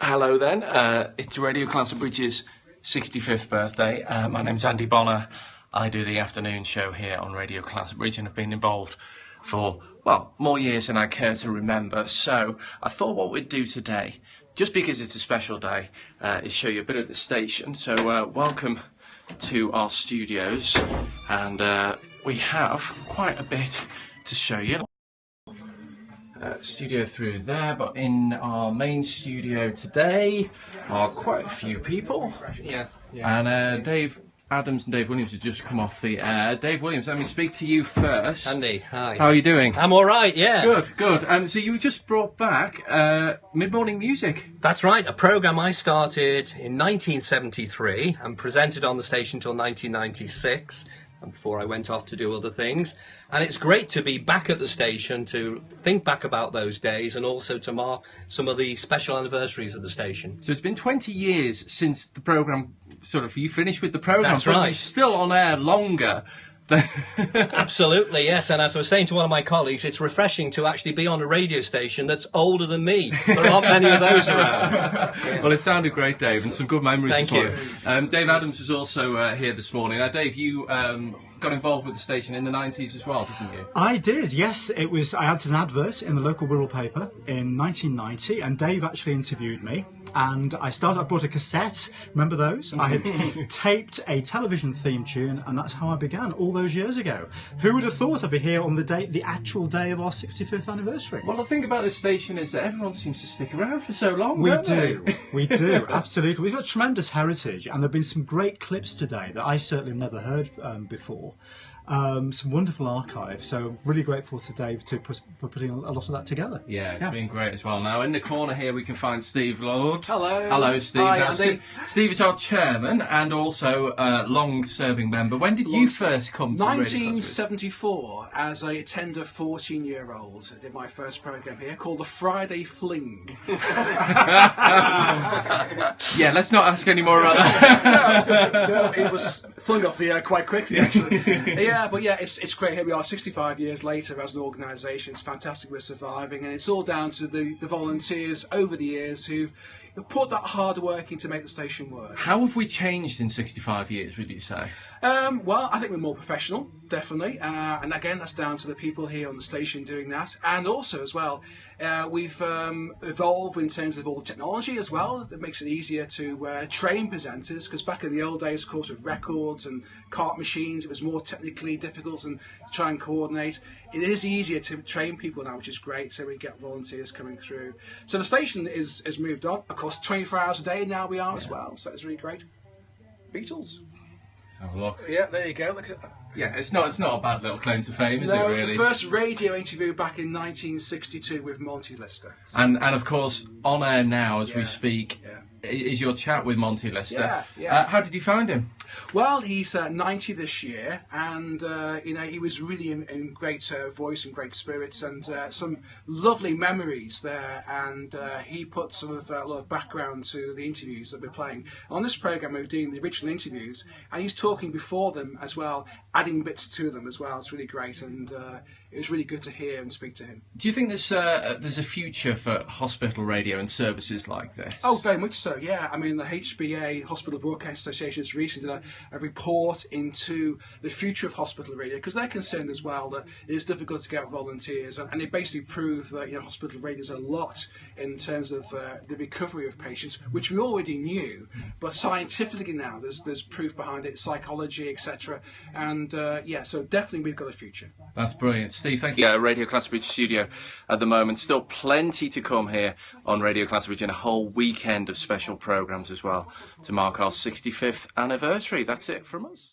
Hello then, it's Radio Clatterbridge's 65th birthday. My name's Andy Bonner. I do the afternoon show here on Radio Clatterbridge and have been involved for, well, more years than I care to remember. So I thought what we'd do today, just because it's a special day, is show you a bit of the station. So welcome to our studios, and we have quite a bit to show you. Studio through there, but in our main studio today are quite a few people. Yeah. And Dave Adams and Dave Williams have just come off the air. Dave Williams, let me speak to you first. Andy, hi. How are you doing? I'm all right, yes. Good. So you just brought back mid-morning music. That's right, a programme I started in 1973 and presented on the station till 1996. And before I went off to do other things. And it's great to be back at the station, to think back about those days and also to mark some of the special anniversaries of the station. So it's been 20 years since the programme, you finished with the programme. That's right. But you're still on air longer. Absolutely, yes. And as I was saying to one of my colleagues, it's refreshing to actually be on a radio station that's older than me. There aren't many of those around. Yeah. Well, it sounded great, Dave, and some good memories. Thank you. Dave Adams was also here this morning. Now, Dave, you got involved with the station in the 90s as well, didn't you? I did, yes. It was. I had an advert in the local Wirral paper in 1990, and Dave actually interviewed me. And I bought a cassette, remember those? I had taped a television theme tune, and that's how I began all those years ago. Who would have thought I'd be here on the actual day of our 65th anniversary? Well, the thing about this station is that everyone seems to stick around for so long, We don't do, they? we do, absolutely. We've got tremendous heritage, and there have been some great clips today that I certainly have never heard before. Some wonderful archive, so really grateful to Dave for putting a lot of that together. Yeah, it's been great as well. Now, in the corner here we can find Steve Lord. Hello. Hello, Steve. Hi, Now, Andy. Steve is our chairman and also a long-serving member. When did you first come to Radio Clatterbridge? 1974, as a tender 14-year-old, I did my first programme here called The Friday Fling. Yeah, let's not ask any more about that. No, it was flung off the air quite quickly, actually. It's great. Here we are, 65 years later as an organisation. It's fantastic we're surviving, and it's all down to the volunteers over the years who've put that hard work in to make the station work. How have we changed in 65 years, would you say? Well, I think we're more professional, definitely. And again, that's down to the people here on the station doing that. And also, as well, we've evolved in terms of all the technology as well. That makes it easier to train presenters, because back in the old days, of course, with records and cart machines, it was more technically difficult and to try and coordinate. It is easier to train people now, which is great, so we get volunteers coming through. So the station has moved on. Of course, 24 hours a day now we are as well, so it's really great. Beatles. Have a look. Yeah, there you go. Look at that. Yeah, it's not a bad little claim to fame, is No, it really? the first radio interview back in 1962 with Monty Lister. So, And of course, on air now as we speak, yeah. is your chat with Monty Lister. Yeah. How did you find him? Well, he's 90 this year, and he was really in great voice and great spirits, and some lovely memories there. And he put a lot of background to the interviews that we're playing on this program. We're doing the original interviews, and he's talking before them as well, adding bits to them as well. It's really great, and it was really good to hear and speak to him. Do you think there's a future for hospital radio and services like this? Oh, very much so, yeah. I mean, the HBA, Hospital Broadcast Association, has recently done a report into the future of hospital radio, because they're concerned as well that it is difficult to get volunteers, and they basically prove that hospital radio is a lot in terms of the recovery of patients, which we already knew, but scientifically now there's proof behind it, psychology, etc. And so definitely we've got a future. That's brilliant. Steve, thank you. Radio Clatterbridge studio at the moment. Still plenty to come here on Radio Clatterbridge, and a whole weekend of special programmes as well to mark our 65th anniversary. That's it from us.